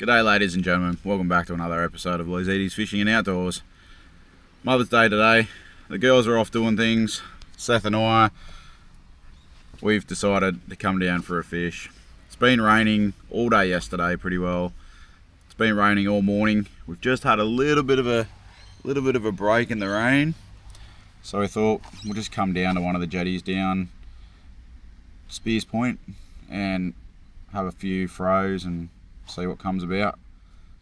G'day ladies and gentlemen, welcome back to another episode of Lizzi's Fishing and Outdoors. Mother's Day today, the girls are off doing things. Seth and I, we've decided to come down for a fish. It's been raining all day yesterday pretty well. It's been raining all morning. We've just had a little bit of a break in the rain. So we thought we'll just come down to one of the jetties down Spears Point and have a few throws and see what comes about.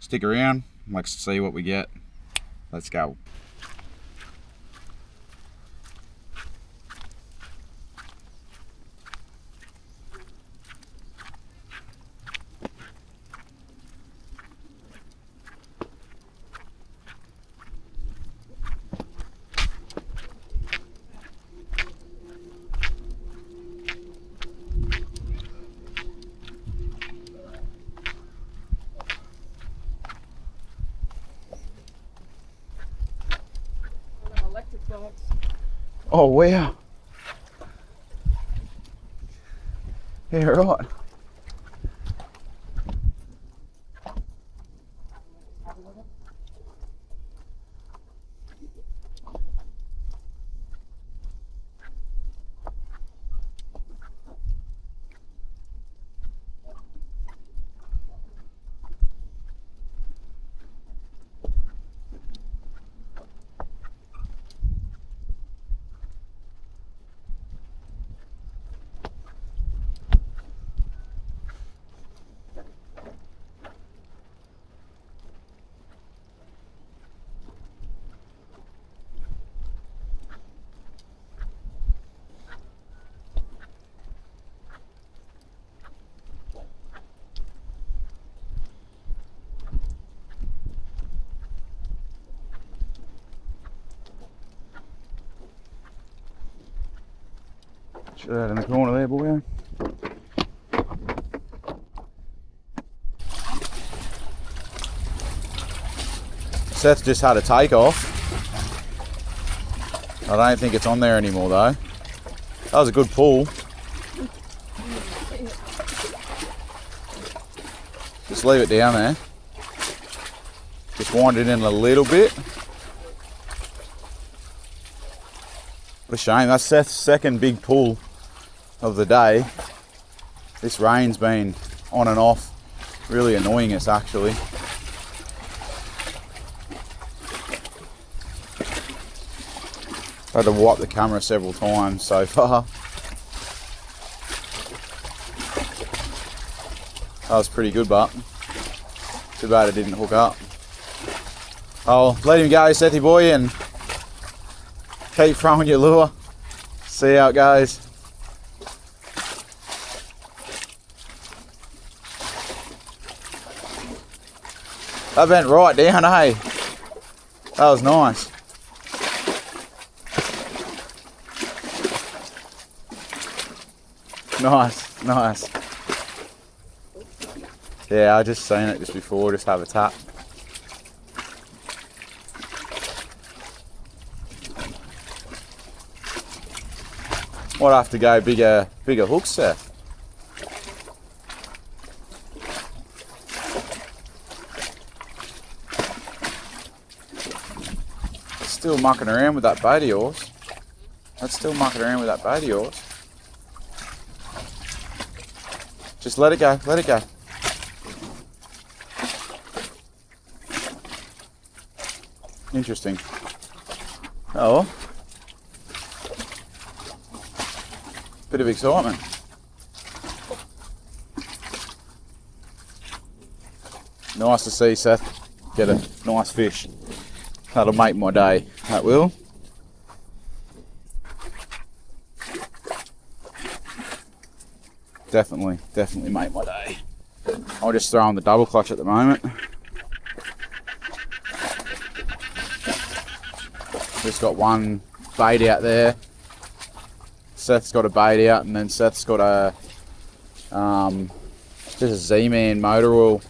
Stick around, let's see what we get. Let's go. Oh wow. Yeah, right. Shut that in the corner there, boy. Seth just had a takeoff. I don't think it's on there anymore though. That was a good pull. Just leave it down there. Just wind it in a little bit. What a shame, that's Seth's second big pull of the day. This rain's been on and off, really annoying us actually. I had to wipe the camera several times so far. That was pretty good, but too bad it didn't hook up. I'll let him go, Sethy boy, and keep throwing your lure. See how it goes. That went right down, eh? That was nice. Nice, nice. Yeah, I just seen it just before, just have a tap. Might have to go bigger hooks, Seth. Still mucking around with that bait of yours. That's still mucking around with that bait of yours. Just let it go, let it go. Interesting. Oh. Bit of excitement. Nice to see Seth get a nice fish. That'll make my day, that will. Definitely make my day. I'll just throw on the double clutch at the moment. Just got one bait out there. Seth's got a bait out, and then Seth's got a just a Z-Man motor oil.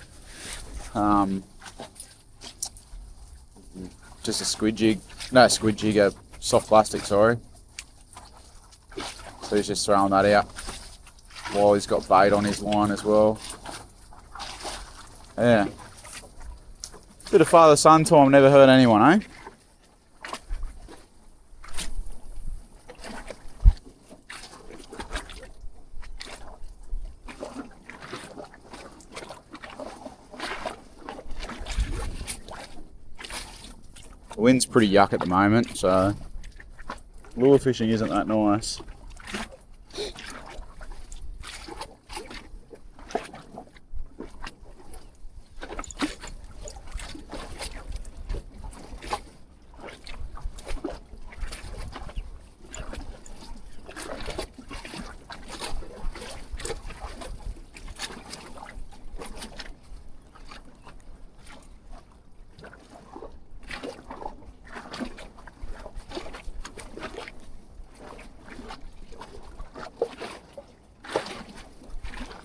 Just a squid jig. No, squid jig, a soft plastic, sorry. So he's just throwing that out while he's got bait on his line as well. Yeah. Bit of father-son time, never hurt anyone, eh? The wind's pretty yuck at the moment, so lure fishing isn't that nice.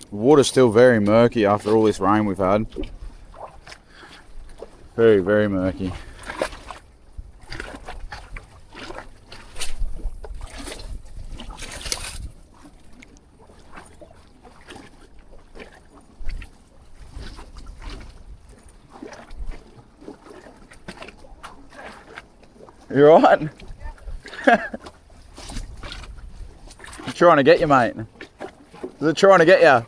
The water's still very murky after all this rain we've had. Very, very murky. You alright? I'm trying to get you, mate. Is it trying to get you?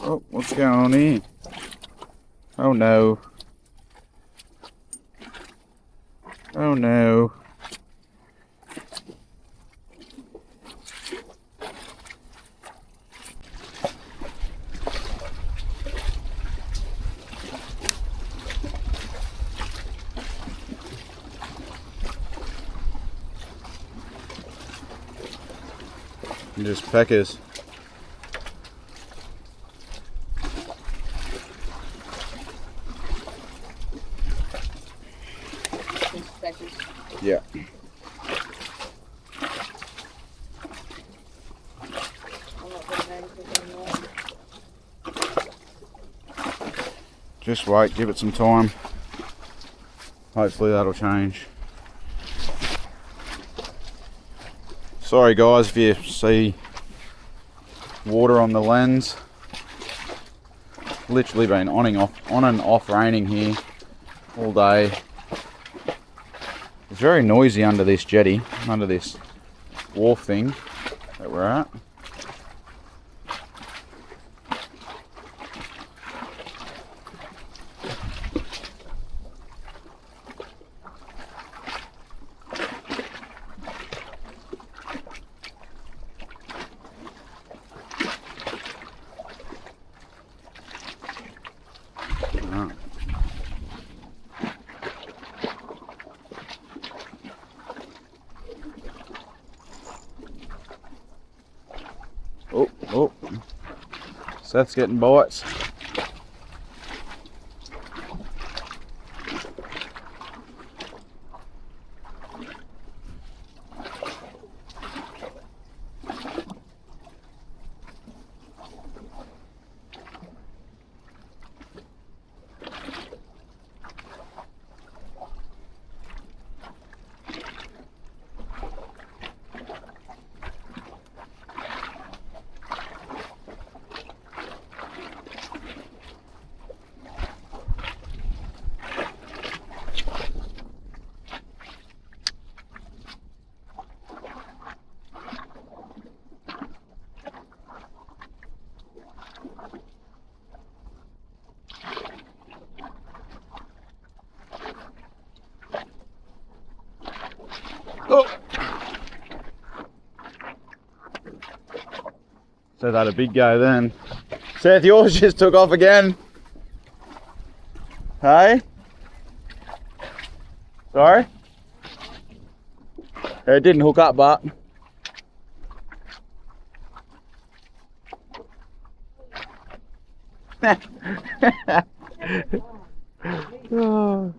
Oh, what's going on here? Oh no. Oh no. Just peckers. Yeah. Just wait, give it some time. Hopefully that'll change. Sorry guys if you see water on the lens. Literally been on and off raining here all day. It's very noisy under this jetty, under this wharf thing that we're at. Oh, Seth's getting bites. Oh! So that a big go then. Seth, yours just took off again. Hey? Sorry? It didn't hook up, but Oh.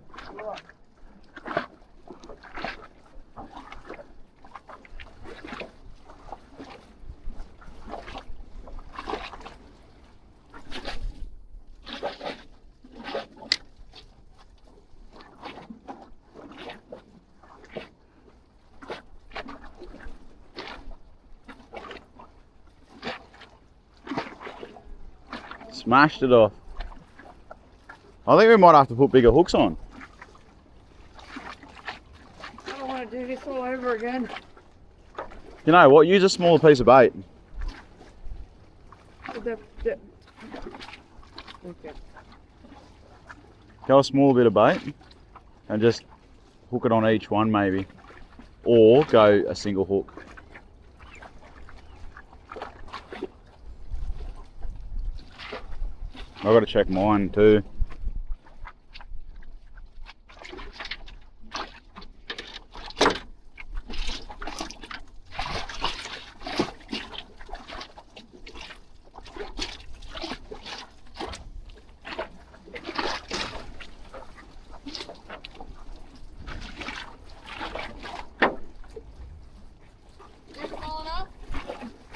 Smashed it off. I think we might have to put bigger hooks on. I don't want to do this all over again. You know what? Use a smaller piece of bait. Okay. Go a small bit of bait and just hook it on each one maybe. Or go a single hook. I've got to check mine too.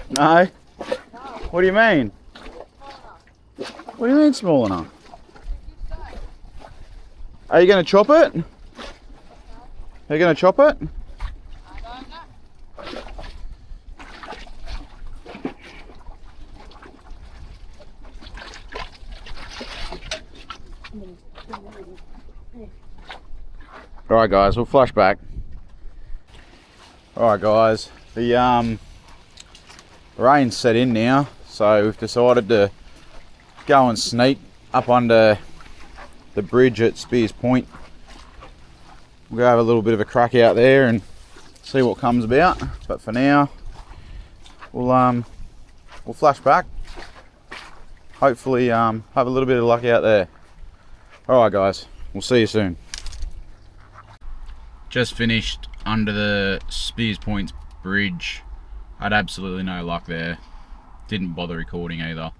No? What do you mean? What do you mean small enough? Are you going to chop it? Are you going to chop it? I don't know. Alright guys, we'll flash back. Alright guys, the rain's set in now, so we've decided to go and sneak up under the bridge at Spears Point. We'll go have a little bit of a crack out there and see what comes about, but for now we'll flash back. Hopefully have a little bit of luck out there. Alright guys, we'll see you soon. Just finished under the Spears Point bridge. Had absolutely no luck there. Didn't bother recording either.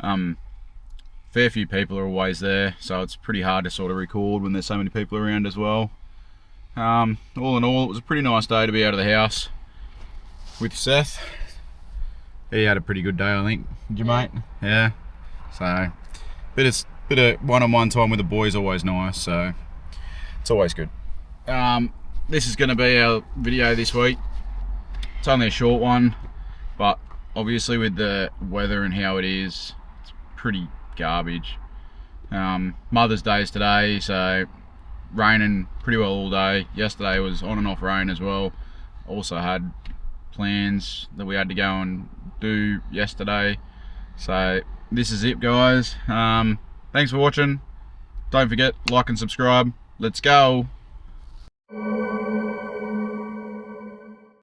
Fair few people are always there, so it's pretty hard to sort of record when there's so many people around as well. All in all, it was a pretty nice day to be out of the house with Seth. He had a pretty good day, I think. Did you, mate? Yeah. So, bit of one-on-one time with the boys always nice, so it's always good. This is going to be our video this week. It's only a short one, but obviously with the weather and how it is, it's pretty garbage. Mother's Day is today, so raining pretty well all day. Yesterday was on and off rain as well. Also had plans that we had to go and do yesterday. So this is it guys. Thanks for watching. Don't forget, like and subscribe. Let's go.